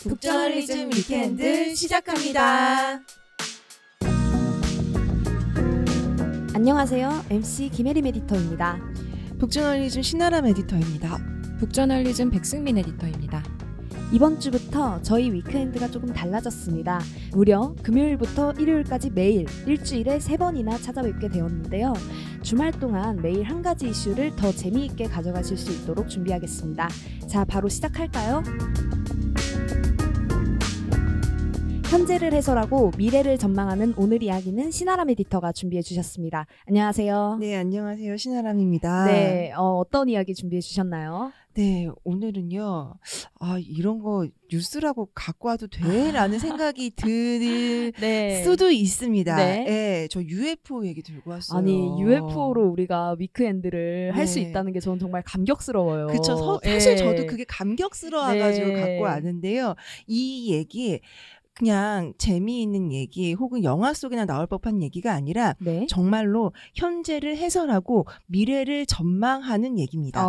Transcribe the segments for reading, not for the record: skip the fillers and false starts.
북저널리즘 위켄드 시작합니다. 안녕하세요. MC 김혜림 에디터입니다. 북저널리즘 신아람 에디터입니다. 북저널리즘 백승민 에디터입니다. 이번 주부터 저희 위크엔드가 조금 달라졌습니다. 무려 금요일부터 일요일까지 매일 일주일에 3번이나 찾아뵙게 되었는데요. 주말 동안 매일 한 가지 이슈를 더 재미있게 가져가실 수 있도록 준비하겠습니다. 자, 바로 시작할까요? 현재를 해설하고 미래를 전망하는 오늘 이야기는 신아람 에디터가 준비해 주셨습니다. 안녕하세요. 네, 안녕하세요. 신아람입니다. 네, 어떤 이야기 준비해 주셨나요? 네, 오늘은요. 이런 거 뉴스라고 갖고 와도 돼? 라는 생각이 들 네. 수도 있습니다. 네. 네, 저 UFO 얘기 들고 왔어요. 아니, UFO로 우리가 위크엔드를 할 수 네. 있다는 게 저는 정말 감격스러워요. 그쵸. 사실 예. 저도 그게 감격스러워가지고 네. 갖고 왔는데요. 이 얘기 그냥 재미있는 얘기 혹은 영화 속에나 나올 법한 얘기가 아니라 네. 정말로 현재를 해설하고 미래를 전망하는 얘기입니다.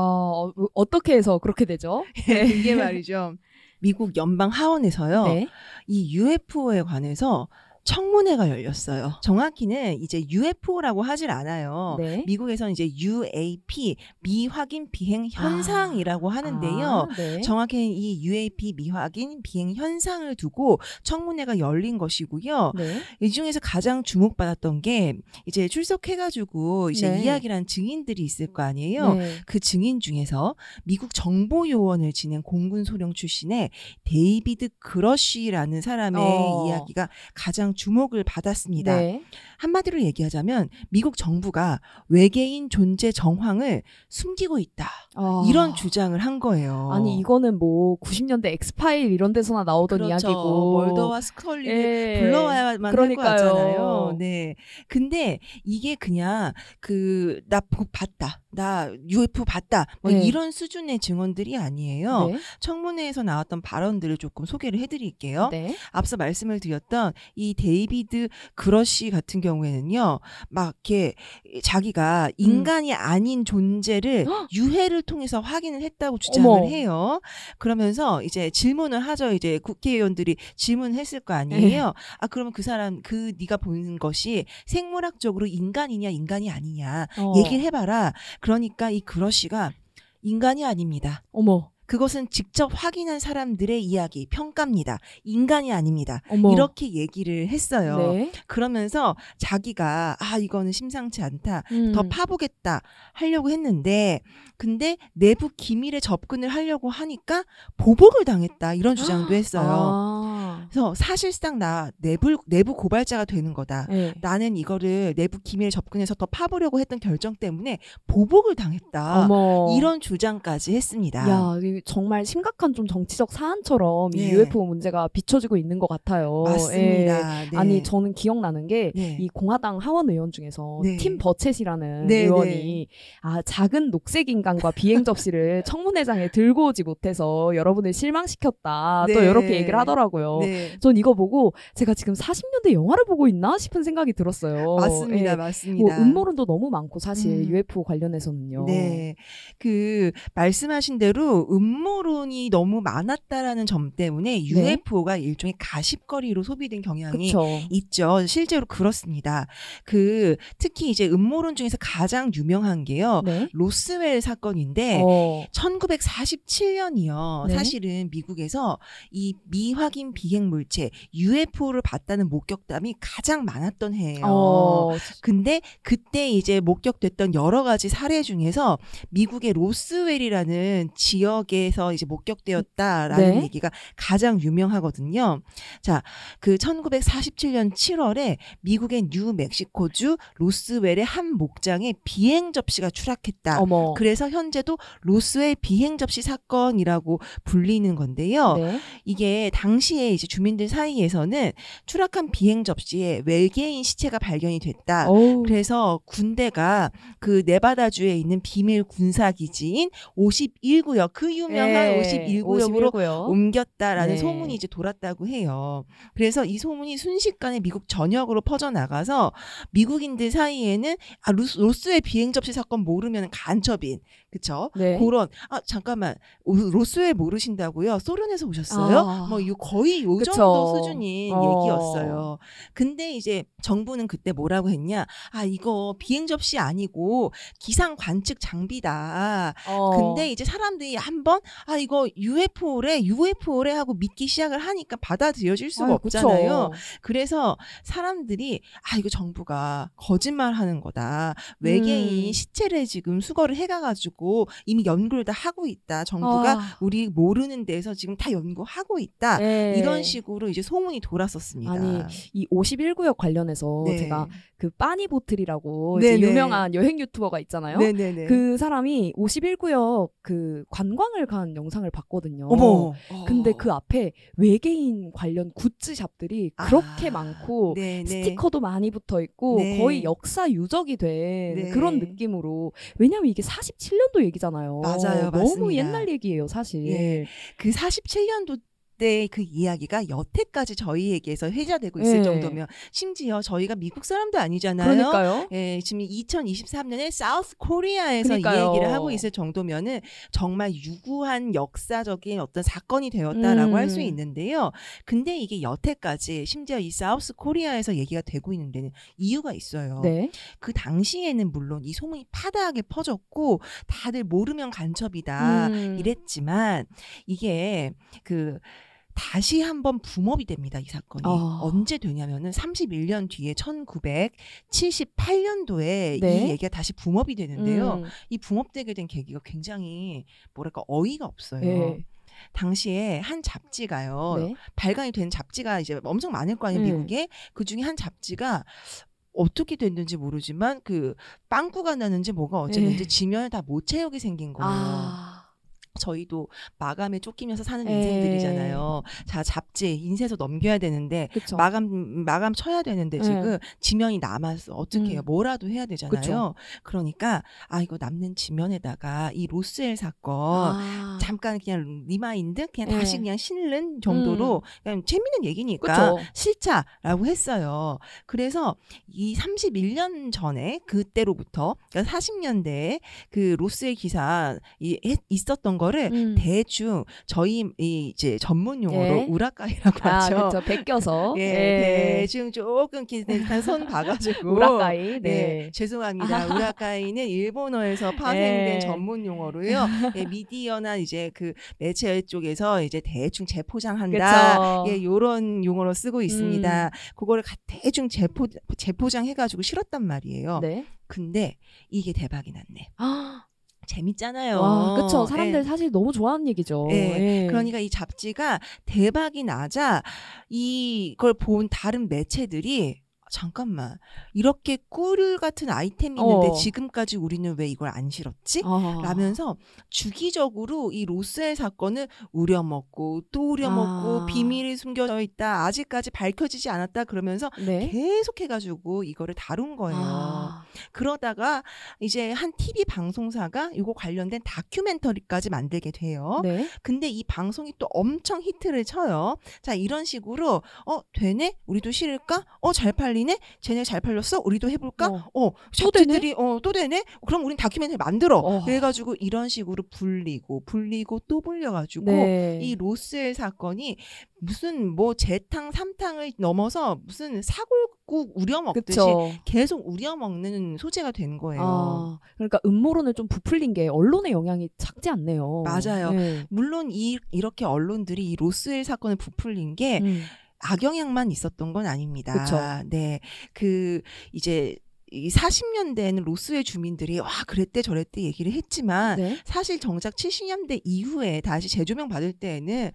어떻게 해서 그렇게 되죠? 이게 말이죠. 미국 연방 하원에서요. 네. 이 UFO에 관해서 청문회가 열렸어요. 정확히는 이제 UFO라고 하질 않아요. 네. 미국에서는 이제 UAP, 미확인 비행 현상이라고 하는데요. 네. 정확히는 이 UAP 미확인 비행 현상을 두고 청문회가 열린 것이고요. 네. 이 중에서 가장 주목받았던 게 이제 출석해가지고 이제 네. 이야기를 한 증인들이 있을 거 아니에요. 네. 그 증인 중에서 미국 정보요원을 지낸 공군 소령 출신의 데이비드 그러쉬라는 사람의 이야기가 가장 주목을 받았습니다. 네. 한마디로 얘기하자면 미국 정부가 외계인 존재 정황을 숨기고 있다. 이런 주장을 한 거예요. 아니, 이거는 뭐 90년대 엑스파일 이런 데서나 나오던 그렇죠. 이야기고. 멀더와 스컬리를 예. 불러와야만 할 것 그러니까요. 같잖아요. 네. 근데 이게 그냥 나 봤다. 나 UFO 봤다. 뭐 네. 이런 수준의 증언들이 아니에요. 네. 청문회에서 나왔던 발언들을 조금 소개를 해드릴게요. 네. 앞서 말씀을 드렸던 이 데이비드 그러쉬 같은 경우에는요, 막 이렇게 자기가 인간이 아닌 존재를 유해를 통해서 확인을 했다고 주장을 어머. 해요. 그러면서 이제 질문을 하죠. 이제 국회의원들이 질문했을 거 아니에요. 그러면 그 사람, 네가 보는 것이 생물학적으로 인간이냐 인간이 아니냐 얘기를 해봐라. 그러니까 이 그러쉬가 인간이 아닙니다. 어머. 그것은 직접 확인한 사람들의 이야기, 평가입니다. 인간이 아닙니다. 어머. 이렇게 얘기를 했어요. 네. 그러면서 자기가 이거는 심상치 않다. 음. 더 파보겠다 하려고 했는데 근데 내부 기밀에 접근을 하려고 하니까 보복을 당했다. 이런 주장도 했어요. 그래서 사실상 나 내부 고발자가 되는 거다. 네. 나는 이거를 내부 기밀에 접근해서 더 파보려고 했던 결정 때문에 보복을 당했다. 어머. 이런 주장까지 했습니다. 야, 정말 심각한 좀 정치적 사안처럼 네. 이 UFO 문제가 비춰지고 있는 것 같아요. 맞습니다. 예. 네. 아니, 저는 기억나는 게 네. 이 공화당 하원 의원 중에서 네. 팀 버쳇이라는 네, 의원이 작은 녹색 인간과 비행 접시를 청문회장에 들고 오지 못해서 여러분을 실망시켰다. 또 네. 이렇게 얘기를 하더라고요. 네. 전 이거 보고 제가 지금 40년대 영화를 보고 있나 싶은 생각이 들었어요. 맞습니다. 예. 맞습니다. 뭐 음모론도 너무 많고 사실 UFO 관련해서는요. 네. 말씀하신 대로 음모론이 너무 많았다라는 점 때문에 UFO가 일종의 가십거리로 소비된 경향이 그쵸. 있죠. 실제로 그렇습니다. 특히 이제 음모론 중에서 가장 유명한 게요. 네. 로스웰 사건인데 1947년이요. 네. 사실은 미국에서 이 미확인 비행 물체 UFO를 봤다는 목격담이 가장 많았던 해예요. 근데 그때 이제 목격됐던 여러 가지 사례 중에서 미국의 로스웰이라는 지역에서 이제 목격되었다라는 네. 얘기가 가장 유명하거든요. 자, 1947년 7월에 미국의 뉴멕시코주 로스웰의 한 목장에 비행 접시가 추락했다. 어머. 그래서 현재도 로스웰 비행 접시 사건이라고 불리는 건데요. 네. 이게 당시에 이제 주민들 사이에서는 추락한 비행 접시에 외계인 시체가 발견이 됐다. 그래서 군대가 네바다주에 있는 비밀 군사기지인 51구역, 그 유명한 51구역으로 옮겼다라는 소문이 이제 돌았다고 해요. 그래서 이 소문이 순식간에 미국 전역으로 퍼져나가서 미국인들 사이에는 로스웰 비행 접시 사건 모르면 간첩인, 그쵸? 네. 그런 잠깐만 로스웰 모르신다고요? 소련에서 오셨어요? 뭐 이거 거의 요 그쵸. 정도 수준인 얘기였어요. 근데 이제 정부는 그때 뭐라고 했냐? 이거 비행 접시 아니고 기상 관측 장비다. 근데 이제 사람들이 한번 이거 UFO래 하고 믿기 시작을 하니까 받아들여질 수가 없잖아요. 그쵸. 그래서 사람들이 이거 정부가 거짓말하는 거다. 외계인 시체를 지금 수거를 해가가지고 이미 연구를 다 하고 있다. 정부가 우리 모르는 데서 지금 다 연구하고 있다. 네. 이런 식으로 이제 소문이 돌았었습니다. 아니 이 51구역 관련해서 네. 제가 그 빠니보틀이라고 네네. 이제 유명한 여행 유튜버가 있잖아요. 네네네. 그 사람이 51구역 그 관광을 간 영상을 봤거든요. 어머. 근데 그 앞에 외계인 관련 굿즈샵들이 그렇게 많고 네네. 스티커도 많이 붙어 있고 네. 거의 역사 유적이 된 네. 그런 느낌으로 왜냐면 이게 47년도 얘기잖아요. 맞아요. 너무 맞습니다. 옛날 얘기예요, 사실. 예. 그 47년도 때 그 이야기가 여태까지 저희에게서 회자되고 있을 정도면 심지어 저희가 미국 사람도 아니잖아요. 그러니까요. 예, 지금 2023년에 사우스 코리아에서 이 그러니까요. 얘기를 하고 있을 정도면은 정말 유구한 역사적인 어떤 사건이 되었다라고 할 수 있는데요. 근데 이게 여태까지 심지어 이 사우스 코리아에서 얘기가 되고 있는 데는 이유가 있어요. 네. 그 당시에는 물론 이 소문이 파다하게 퍼졌고 다들 모르면 간첩이다 이랬지만 이게 다시 한번 붐업이 됩니다. 이 사건이. 언제 되냐면은 31년 뒤에 1978년도에 네. 이 얘기가 다시 붐업이 되는데요. 이 붐업되게 된 계기가 굉장히 뭐랄까 어이가 없어요. 네. 당시에 한 잡지가요. 네. 발간이 된 잡지가 이제 엄청 많을 거 아니에요. 미국에. 그중에 한 잡지가 어떻게 됐는지 모르지만 그 빵꾸가 나는지 뭐가 어쨌는지 지면을 다 못 채우게 생긴 거예요. 저희도 마감에 쫓기면서 사는 인생들이잖아요. 자, 잡지 인쇄소 넘겨야 되는데 그쵸. 마감 쳐야 되는데 지금 지면이 남았어. 어떻게 해요? 뭐라도 해야 되잖아요. 그쵸. 그러니까 이거 남는 지면에다가 이 로스웰 사건 잠깐 그냥 리마인드 그냥 다시 그냥 실는 정도로 그냥 재밌는 얘기니까 그쵸. 실자라고 했어요. 그래서 이 31년 전에 그때로부터 그러니까 40년대에 그 로스웰 기사 있었던 거를 대충 저희 이제 전문 용어로 우라카이라고 하죠. 그렇죠. 베껴서. 대충 조금 손 봐가지고 우라카이. 네. 죄송합니다. 우라카이는 일본어에서 파생된 전문 용어로요. 미디어나 이제 그 매체 쪽에서 이제 대충 재포장한다. 요런 용어로 쓰고 있습니다. 그거를 대충 재포장해가지고 실었단 말이에요. 네. 근데 이게 대박이 났네. 재밌잖아요. 그쵸. 사람들 사실 너무 좋아하는 얘기죠. 그러니까 이 잡지가 대박이 나자 이걸 본 다른 매체들이 잠깐만 이렇게 꿀 같은 아이템이 있는데 지금까지 우리는 왜 이걸 안 실었지? 라면서 주기적으로 이 로스웰 사건을 우려먹고 또 우려먹고 비밀이 숨겨져 있다. 아직까지 밝혀지지 않았다. 그러면서 계속해가지고 이거를 다룬 거예요. 그러다가 이제 한 TV 방송사가 이거 관련된 다큐멘터리까지 만들게 돼요. 근데 이 방송이 또 엄청 히트를 쳐요. 자, 이런 식으로 되네? 우리도 실을까? 잘 팔리네? 쟤네 잘 팔렸어? 우리도 해볼까? 잡지들이 또 되네? 그럼 우린 다큐멘터리 만들어. 그래가지고 이런 식으로 불리고 또 불려가지고 이 로스웰 사건이 무슨 뭐 재탕 삼탕을 넘어서 무슨 사골국 우려먹듯이 계속 우려먹는 소재가 된 거예요. 그러니까 음모론을 좀 부풀린 게 언론의 영향이 작지 않네요. 맞아요. 물론 이렇게 언론들이 이 로스웰 사건을 부풀린 게 악영향만 있었던 건 아닙니다. 그쵸. 네, 이제 이 40년대에는 로스웰 주민들이 그랬대 저랬대 얘기를 했지만 사실 정작 70년대 이후에 다시 재조명 받을 때에는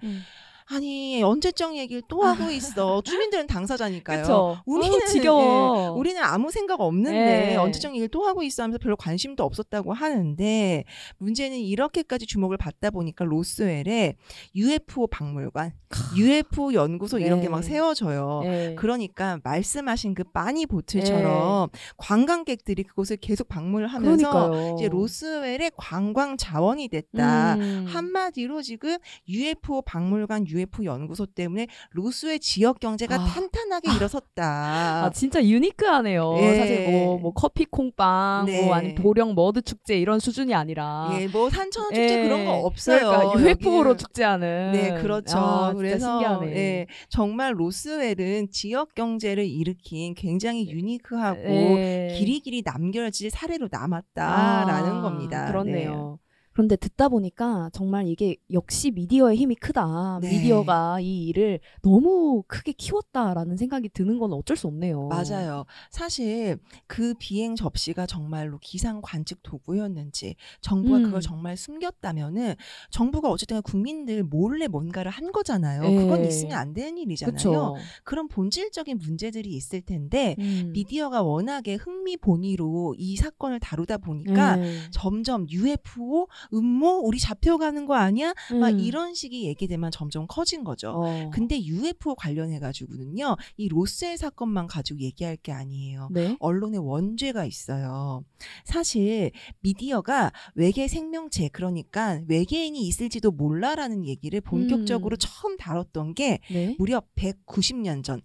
아니 언제적 얘기를 또 하고 있어. 주민들은 당사자니까요. 그쵸. 우리는 지겨워. 우리는 아무 생각 없는데 언제적 얘기를 또 하고 있어 하면서 별로 관심도 없었다고 하는데 문제는 이렇게까지 주목을 받다 보니까 로스웰에 UFO 박물관, UFO 연구소 이런 게 막 세워져요. 그러니까 말씀하신 그 빠니보틀처럼 관광객들이 그곳을 계속 방문을 하면서 이제 로스웰의 관광 자원이 됐다. 한마디로 지금 UFO 박물관, UFO 연구소 때문에 로스의 지역 경제가 탄탄하게 일어섰다. 진짜 유니크하네요. 예. 사실 뭐 커피 콩빵, 네. 뭐 아니 보령 머드 축제 이런 수준이 아니라. 예, 뭐 산천어 축제 예. 그런 거 없어요. 그러니까 UFO로 여기는. 축제하는. 네, 그렇죠. 진짜 그래서 신기하네. 예, 정말 로스웰은 지역 경제를 일으킨 굉장히 유니크하고 예. 길이길이 남겨질 사례로 남았다라는 겁니다. 그렇네요. 그런데 듣다 보니까 정말 이게 역시 미디어의 힘이 크다. 네. 미디어가 이 일을 너무 크게 키웠다라는 생각이 드는 건 어쩔 수 없네요. 맞아요. 사실 그 비행 접시가 정말로 기상 관측 도구였는지 정부가 그걸 정말 숨겼다면은 정부가 어쨌든 국민들 몰래 뭔가를 한 거잖아요. 예. 그건 있으면 안 되는 일이잖아요. 그쵸. 그런 본질적인 문제들이 있을 텐데 미디어가 워낙에 흥미본위로 이 사건을 다루다 보니까 점점 UFO, 음모, 우리 잡혀가는 거 아니야? 막 이런 식의 얘기들만 점점 커진 거죠. 근데 UFO 관련해가지고는요, 이 로스웰 사건만 가지고 얘기할 게 아니에요. 네? 언론의 원죄가 있어요. 사실 미디어가 외계 생명체, 그러니까 외계인이 있을지도 몰라라는 얘기를 본격적으로 처음 다뤘던 게 네? 무려 190년 전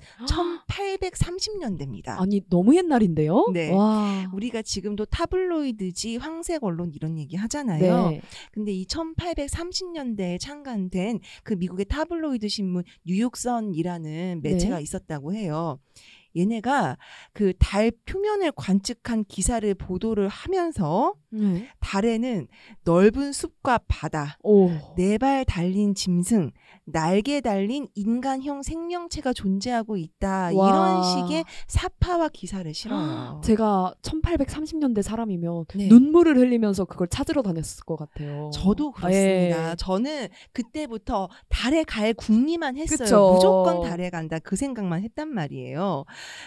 1830년대입니다. 아니 너무 옛날인데요? 네. 와. 우리가 지금도 타블로이드지 황색 언론 이런 얘기 하잖아요. 네. 근데 이 1830년대에 창간된 그 미국의 타블로이드 신문 뉴욕선이라는 매체가 네. 있었다고 해요. 얘네가 그 달 표면을 관측한 기사를 보도를 하면서 네. 달에는 넓은 숲과 바다, 오. 4발 달린 짐승, 날개 달린 인간형 생명체가 존재하고 있다. 와. 이런 식의 사파와 기사를 실어요. 제가 1830년대 사람이면 네. 눈물을 흘리면서 그걸 찾으러 다녔을 것 같아요. 저도 그렇습니다. 예. 저는 그때부터 달에 갈 궁리만 했어요. 그쵸. 무조건 달에 간다. 그 생각만 했단 말이에요.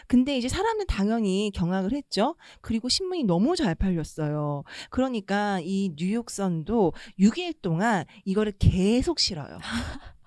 근데 이제 사람은 당연히 경악을 했죠. 그리고 신문이 너무 잘 팔렸어요. 그러니까 이 뉴욕선도 6일 동안 이거를 계속 실어요.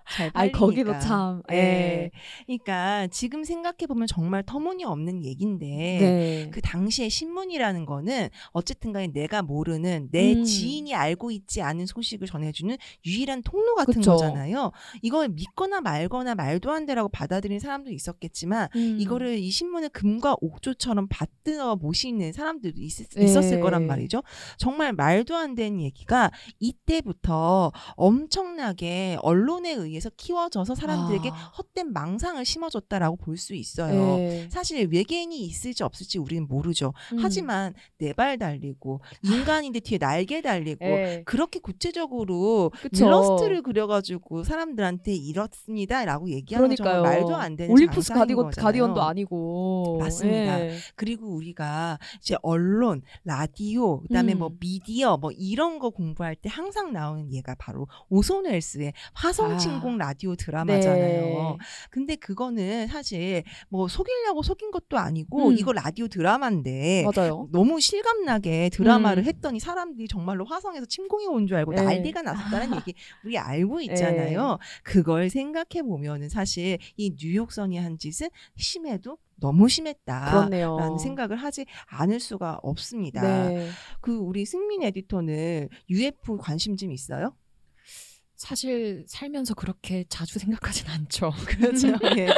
잘 팔리니까. 거기도 참. 예. 그러니까 지금 생각해 보면 정말 터무니없는 얘기인데 네. 그 당시에 신문이라는 거는 어쨌든 간에 내가 모르는 내 음. 지인이 알고 있지 않은 소식을 전해주는 유일한 통로 같은 그쵸. 거잖아요. 이걸 믿거나 말거나 말도 안 되라고 받아들이는 사람도 있었겠지만 이거를 이 신문을 금과 옥조처럼 받들어 모시는 사람들도 있었을 거란 말이죠. 정말 말도 안 되는 얘기가 이때부터 엄청나게 언론에 의해서 키워져서 사람들에게 헛된 망상을 심어줬다라고 볼 수 있어요. 네. 사실 외계인이 있을지 없을지 우리는 모르죠. 하지만 4발 달리고 인간인데 뒤에 날개 달리고 네. 그렇게 구체적으로 그쵸. 일러스트를 그려가지고 사람들한테 이렇습니다라고 얘기하는 건 정말 말도 안 되는 올림푸스 장사인 거잖아요. 가디언도 아니고. 맞습니다. 네. 그리고 우리가 이제 언론, 라디오, 그다음에 뭐 미디어 뭐 이런 거 공부할 때 항상 나오는 얘가 바로 오손 웰스의 화성진공 라디오 드라마잖아요. 네. 근데 그거는 사실 뭐 속이려고 속인 것도 아니고 이거 라디오 드라마인데 맞아요. 너무 실감나게 드라마를 했더니 사람들이 정말로 화성에서 침공이 온 줄 알고 네. 난리가 났었다는 얘기 우리 알고 있잖아요. 그걸 생각해 보면은 사실 이 뉴욕선이 한 짓은 심해도 너무 심했다. 그렇네요. 라는 생각을 하지 않을 수가 없습니다. 네. 그 우리 승민 에디터는 UFO 관심 좀 있어요? 사실 살면서 그렇게 자주 생각하진 않죠. 그렇죠. 예.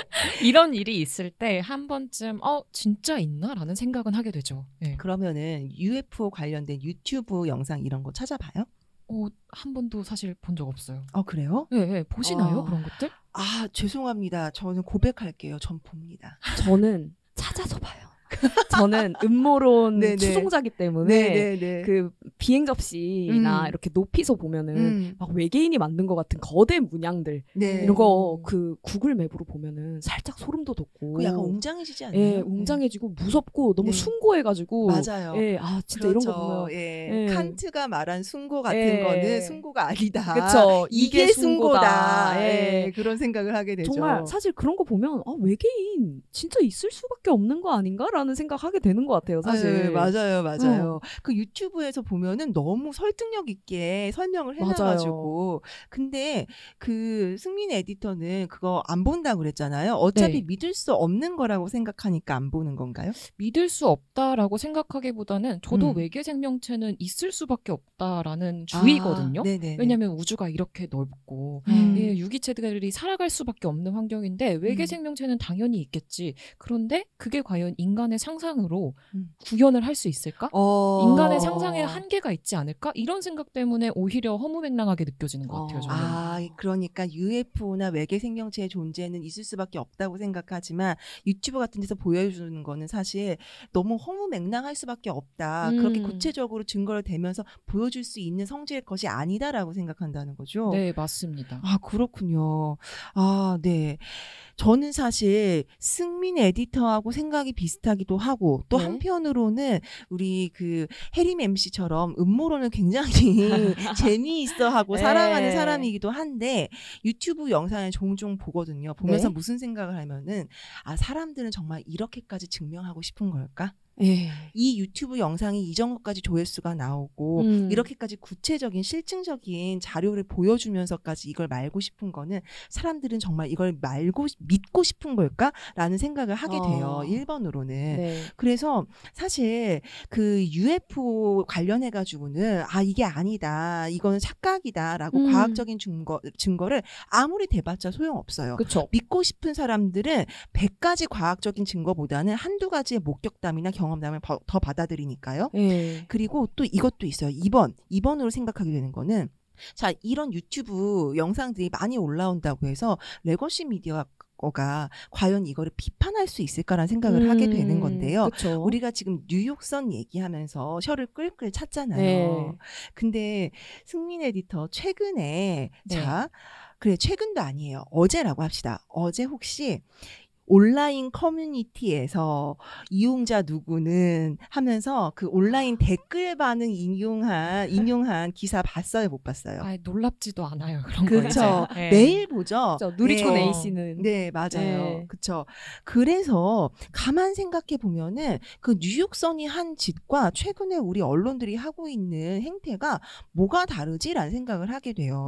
이런 일이 있을 때 한 번쯤 진짜 있나라는 생각은 하게 되죠. 예. 그러면은 UFO 관련된 유튜브 영상 이런 거 찾아봐요? 한 번도 사실 본 적 없어요. 그래요? 네, 보시나요? 그런 것들? 죄송합니다. 저는 고백할게요. 전 봅니다. 저는 찾아서 봐요. 저는 음모론 네네. 추종자기 때문에 네네네. 그 비행 접시나 이렇게 높이서 보면은 막 외계인이 만든 것 같은 거대 문양들 네. 이런 거 그 구글 맵으로 보면은 살짝 소름도 돋고 그 약간 웅장해지지 않나요? 예, 웅장해지고 무섭고 너무 네. 숭고해가지고 맞아요. 예, 진짜 그렇죠. 이런 거 보면 예. 예. 칸트가 말한 숭고 같은 예. 거는 숭고가 아니다. 그쵸. 이게 숭고다. 예. 그런 생각을 하게 되죠. 정말 사실 그런 거 보면 외계인 진짜 있을 수밖에 없는 거 아닌가라는 있나라는 생각하게 되는 것 같아요, 사실. 네, 맞아요. 그 유튜브에서 보면은 너무 설득력 있게 설명을 해놔가지고. 근데 그 승민 에디터는 그거 안 본다고 그랬잖아요. 어차피 네. 믿을 수 없는 거라고 생각하니까 안 보는 건가요? 믿을 수 없다라고 생각하기보다는 저도 외계 생명체는 있을 수밖에 없다라는 주의거든요. 왜냐하면 우주가 이렇게 넓고 예, 유기체들이 살아갈 수밖에 없는 환경인데 외계 생명체는 당연히 있겠지. 그런데 그게 과연 인간의 상상으로 구현을 할 수 있을까? 인간의 상상에 한계가 있지 않을까? 이런 생각 때문에 오히려 허무맹랑하게 느껴지는 것 같아요. 저는. 그러니까 UFO나 외계 생명체의 존재는 있을 수밖에 없다고 생각하지만 유튜브 같은 데서 보여주는 거는 사실 너무 허무맹랑할 수밖에 없다. 그렇게 구체적으로 증거를 대면서 보여줄 수 있는 성질의 것이 아니다라고 생각한다는 거죠. 네, 맞습니다. 그렇군요. 네. 저는 사실 승민 에디터하고 생각이 비슷하기도 하고 또 한편으로는 우리 그 혜림 MC처럼 음모론을 굉장히 재미있어하고 사랑하는 사람이기도 한데 유튜브 영상을 종종 보거든요. 보면서 무슨 생각을 하면은 사람들은 정말 이렇게까지 증명하고 싶은 걸까? 이 유튜브 영상이 이 정도까지 조회수가 나오고 이렇게까지 구체적인 실증적인 자료를 보여주면서까지 이걸 말고 싶은 거는 사람들은 정말 이걸 믿고 싶은 걸까? 라는 생각을 하게 돼요. 1번으로는. 그래서 사실 그 UFO 관련해 가지고는 이게 아니다. 이거는 착각이다. 라고 과학적인 증거를 아무리 대봤자 소용없어요. 그쵸. 믿고 싶은 사람들은 100가지 과학적인 증거보다는 한두 가지의 목격담이나 경험담을 더 받아들이니까요. 그리고 또 이것도 있어요. 2번으로 생각하게 되는 거는 자, 이런 유튜브 영상들이 많이 올라온다고 해서 레거시 미디어가 과연 이거를 비판할 수 있을까라는 생각을 하게 되는 건데요. 그쵸. 우리가 지금 뉴욕선 얘기하면서 혀를 끌끌 찼잖아요. 근데 승민 에디터 최근에 최근도 아니에요. 어제라고 합시다. 어제 혹시 온라인 커뮤니티에서 이용자 누구는 하면서 그 온라인 댓글 반응 인용한 기사 봤어요? 못 봤어요? 놀랍지도 않아요. 그런 거 그렇죠. 매일 보죠. 누리꾼 A씨는. 네, 맞아요. 그렇죠. 그래서 가만 생각해 보면은 그 뉴욕선이 한 짓과 최근에 우리 언론들이 하고 있는 행태가 뭐가 다르지라는 생각을 하게 돼요.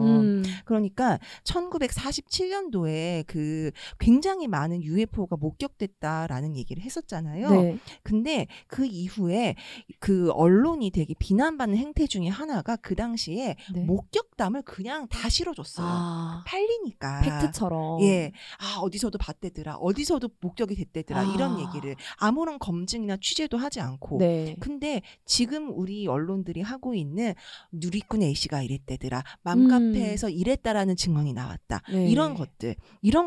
그러니까 1947년도에 그 굉장히 많은 UFO가 목격됐다라는 얘기를 했었잖아요. 근데 그 이후에 그 언론이 되게 비난받는 행태 중에 하나가 그 당시에 목격담을 그냥 다 실어줬어요. 팔리니까. 팩트처럼. 어디서도 봤대더라. 어디서도 목격이 됐대더라. 이런 얘기를 아무런 검증이나 취재도 하지 않고. 근데 지금 우리 언론들이 하고 있는 누리꾼 A씨가 이랬대더라. 맘카페에서 이랬다라는 증언이 나왔다. 이런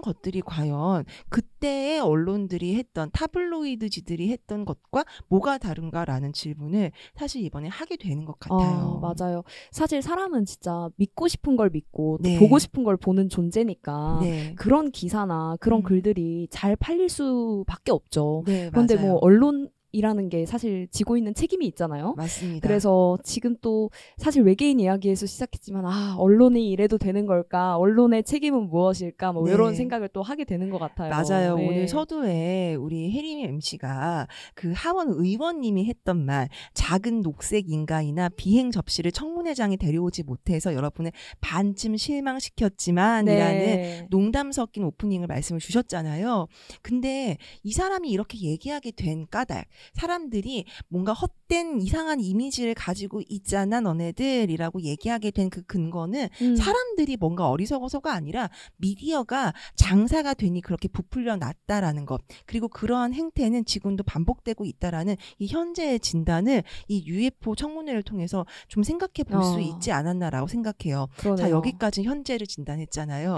것들이 과연 그때의 언론들이 했던 타블로이드지들이 했던 것과 뭐가 다른가라는 질문을 사실 이번에 하게 되는 것 같아요. 맞아요. 사실 사람은 진짜 믿고 싶은 걸 믿고 또 보고 싶은 걸 보는 존재니까 그런 기사나 그런 글들이 잘 팔릴 수밖에 없죠. 그런데 뭐 언론이라는 게 사실 지고 있는 책임이 있잖아요. 맞습니다. 그래서 지금 또 사실 외계인 이야기에서 시작했지만 언론이 이래도 되는 걸까? 언론의 책임은 무엇일까? 뭐 이런 생각을 또 하게 되는 것 같아요. 맞아요. 오늘 서두에 우리 혜림 MC가 그 하원 의원님이 했던 말, 작은 녹색 인간이나 비행 접시를 청문회장에 데려오지 못해서 여러분을 반쯤 실망시켰지만 이라는 농담 섞인 오프닝을 말씀을 주셨잖아요. 근데 이 사람이 이렇게 얘기하게 된 까닭, 사람들이 뭔가 헛된 이상한 이미지를 가지고 있잖아 너네들이라고 얘기하게 된 그 근거는 사람들이 뭔가 어리석어서가 아니라 미디어가 장사가 되니 그렇게 부풀려 놨다라는 것, 그리고 그러한 행태는 지금도 반복되고 있다라는 이 현재의 진단을 이 UFO 청문회를 통해서 좀 생각해 볼 수 있지 않았나라고 생각해요. 그러네요. 자, 여기까지 현재를 진단했잖아요.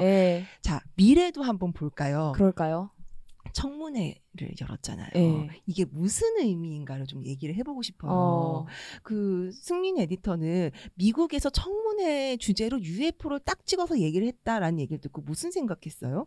자, 미래도 한번 볼까요? 그럴까요? 청문회를 열었잖아요. 이게 무슨 의미인가를 좀 얘기를 해보고 싶어요. 그 승민 에디터는 미국에서 청문회 주제로 UFO를 딱 찍어서 얘기를 했다라는 얘기를 듣고 무슨 생각했어요?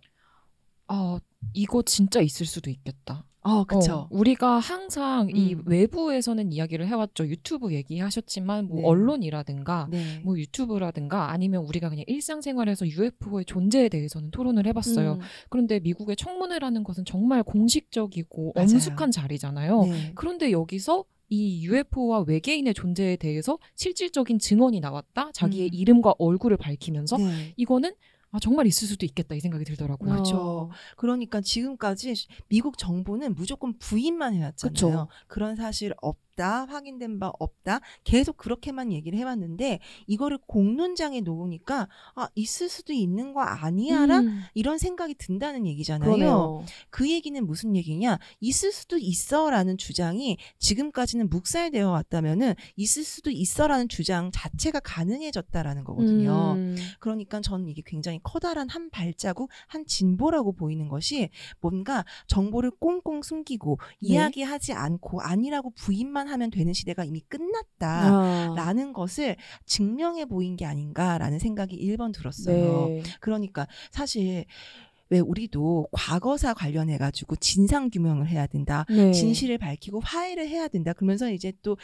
이거 진짜 있을 수도 있겠다. 그렇죠. 우리가 항상 이 외부에서는 이야기를 해왔죠. 유튜브 얘기하셨지만 뭐 네. 언론이라든가 네. 뭐 유튜브라든가 아니면 우리가 그냥 일상생활에서 UFO의 존재에 대해서는 토론을 해봤어요. 그런데 미국의 청문회라는 것은 정말 공식적이고 맞아요. 엄숙한 자리잖아요. 네. 그런데 여기서 이 UFO와 외계인의 존재에 대해서 실질적인 증언이 나왔다. 자기의 이름과 얼굴을 밝히면서 네. 이거는 정말 있을 수도 있겠다 이 생각이 들더라고요. 그렇죠. 그러니까 지금까지 미국 정부는 무조건 부인만 해왔잖아요. 그쵸. 그런 사실 없다, 확인된 바 없다, 계속 그렇게만 얘기를 해왔는데 이거를 공론장에 놓으니까 있을 수도 있는 거 아니야라 이런 생각이 든다는 얘기잖아요. 그러네요. 그 얘기는 무슨 얘기냐? 있을 수도 있어라는 주장이 지금까지는 묵살되어 왔다면은 있을 수도 있어라는 주장 자체가 가능해졌다라는 거거든요. 그러니까 저는 이게 굉장히 커다란 한 발자국, 한 진보라고 보이는 것이 뭔가 정보를 꽁꽁 숨기고 이야기하지 않고 아니라고 부인만 하면 되는 시대가 이미 끝났다라는 것을 증명해 보인 게 아닌가라는 생각이 1번 들었어요. 네. 그러니까 사실 왜 우리도 과거사 관련해가지고 진상규명을 해야 된다. 네. 진실을 밝히고 화해를 해야 된다. 그러면서 이제 또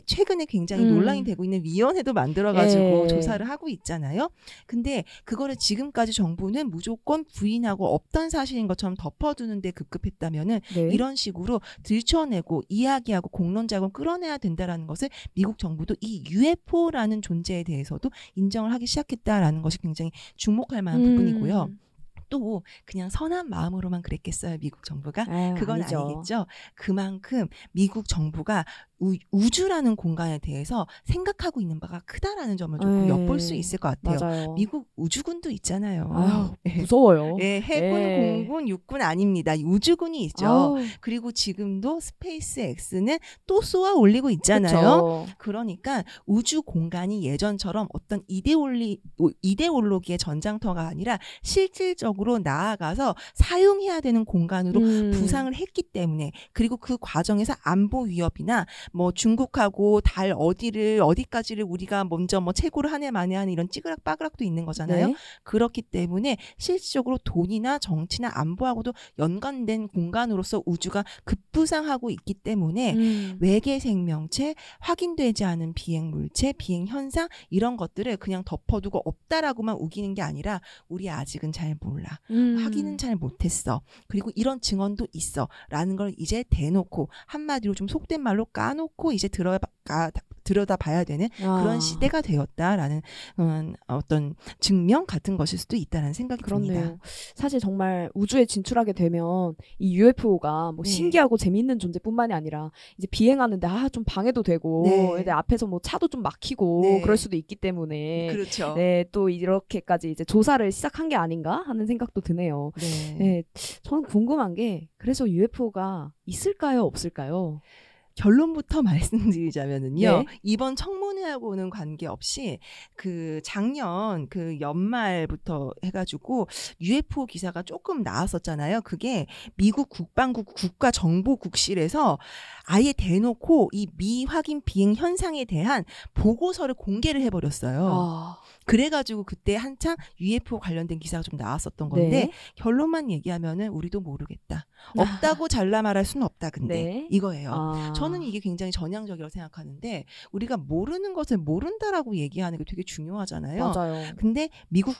최근에 굉장히 논란이 되고 있는 위원회도 만들어가지고 조사를 하고 있잖아요. 근데 그거를 지금까지 정부는 무조건 부인하고 없던 사실인 것처럼 덮어두는데 급급했다면은 이런 식으로 들춰내고 이야기하고 공론장을 끌어내야 된다라는 것을 미국 정부도 이 UFO라는 존재에 대해서도 인정을 하기 시작했다라는 것이 굉장히 주목할 만한 부분이고요. 또 그냥 선한 마음으로만 그랬겠어요, 미국 정부가? 그건 아니죠. 아니겠죠. 그만큼 미국 정부가 우주라는 공간에 대해서 생각하고 있는 바가 크다라는 점을 조금 엿볼 수 있을 것 같아요. 맞아요. 미국 우주군도 있잖아요. 무서워요. 해군, 공군, 육군 아닙니다. 우주군이 있죠. 그리고 지금도 스페이스 X는 또 쏘아 올리고 있잖아요. 그쵸. 그러니까 우주 공간이 예전처럼 어떤 이데올로기의 전장터가 아니라 실질적으로 나아가서 사용해야 되는 공간으로 부상을 했기 때문에, 그리고 그 과정에서 안보 위협이나 뭐 중국하고 달 어디까지를 우리가 먼저 뭐 채굴을 하네 마네 하는 이런 찌그락빠그락도 있는 거잖아요. 그렇기 때문에 실질적으로 돈이나 정치나 안보하고도 연관된 공간으로서 우주가 급부상하고 있기 때문에 외계 생명체, 확인되지 않은 비행 물체, 비행 현상 이런 것들을 그냥 덮어두고 없다라고만 우기는 게 아니라 우리 아직은 잘 몰라. 확인은 잘 못했어. 그리고 이런 증언도 있어. 라는 걸 이제 대놓고 한마디로 좀 속된 말로 까놓고 이제 들여다봐야 되는 그런 시대가 되었다라는 어떤 증명 같은 것일 수도 있다는 생각이 듭니다. 사실 정말 우주에 진출하게 되면 이 UFO가 뭐 신기하고 재미있는 존재뿐만이 아니라 이제 비행하는데 좀 방해도 되고 앞에서 뭐 차도 좀 막히고 그럴 수도 있기 때문에 그렇죠. 또 이렇게까지 이제 조사를 시작한 게 아닌가 하는 생각도 드네요. 저는 궁금한 게 그래서 UFO가 있을까요, 없을까요? 결론부터 말씀드리자면은요. 이번 청문회하고는 관계없이 그 작년 그 연말부터 해가지고 UFO 기사가 조금 나왔었잖아요. 그게 미국 국방부 국가정보국실에서 아예 대놓고 이 미확인 비행 현상에 대한 보고서를 공개를 해버렸어요. 그래가지고 그때 한창 UFO 관련된 기사가 좀 나왔었던 건데 결론만 얘기하면은 우리도 모르겠다. 없다고 잘라 말할 수는 없다. 근데 이거예요. 저는 이게 굉장히 전향적이라고 생각하는데 우리가 모르는 것을 모른다라고 얘기하는 게 되게 중요하잖아요. 맞아요. 근데 미국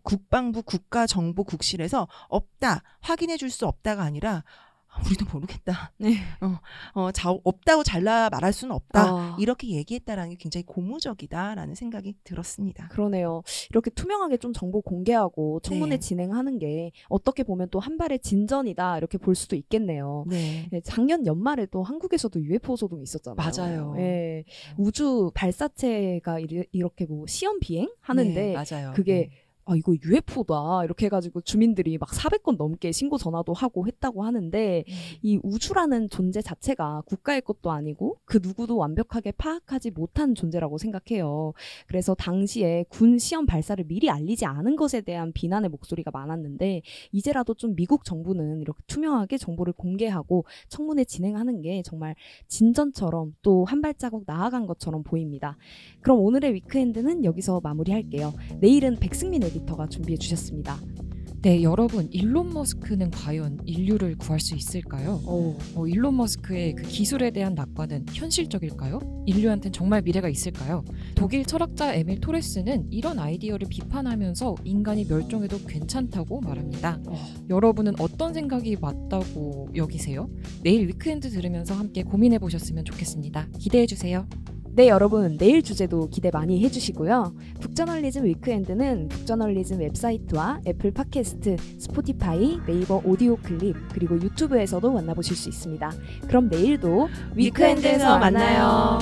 국방부 국가정보국실에서 없다, 확인해 줄 수 없다가 아니라 우리도 모르겠다. 없다고 잘라 말할 수는 없다. 이렇게 얘기했다라는 게 굉장히 고무적이다라는 생각이 들었습니다. 그러네요. 이렇게 투명하게 좀 정보 공개하고 청문회 진행하는 게 어떻게 보면 또 한 발의 진전이다 이렇게 볼 수도 있겠네요. 작년 연말에도 한국에서도 UFO 소동이 있었잖아요. 맞아요. 우주 발사체가 이렇게 뭐 시험 비행 하는데 그게 이거 UFO다 이렇게 해가지고 주민들이 막 400건 넘게 신고 전화도 하고 했다고 하는데 이 우주라는 존재 자체가 국가의 것도 아니고 그 누구도 완벽하게 파악하지 못한 존재라고 생각해요. 그래서 당시에 군 시험 발사를 미리 알리지 않은 것에 대한 비난의 목소리가 많았는데 이제라도 좀 미국 정부는 이렇게 투명하게 정보를 공개하고 청문회 진행하는 게 정말 진전처럼 또 한 발자국 나아간 것처럼 보입니다. 그럼 오늘의 위크엔드는 여기서 마무리할게요. 내일은 백승민 에디터가 준비해 주셨습니다. 네, 여러분, 일론 머스크는 과연 인류를 구할 수 있을까요? 일론 머스크의 그 기술에 대한 낙관은 현실적일까요? 인류한텐 정말 미래가 있을까요? 독일 철학자 에밀 토레스는 이런 아이디어를 비판하면서 인간이 멸종해도 괜찮다고 말합니다. 여러분은 어떤 생각이 맞다고 여기세요? 내일 위크엔드 들으면서 함께 고민해 보셨으면 좋겠습니다. 기대해 주세요. 네, 여러분, 내일 주제도 기대 많이 해주시고요. 북저널리즘 위크엔드는 북저널리즘 웹사이트와 애플 팟캐스트, 스포티파이, 네이버 오디오 클립, 그리고 유튜브에서도 만나보실 수 있습니다. 그럼 내일도 위크엔드에서 만나요.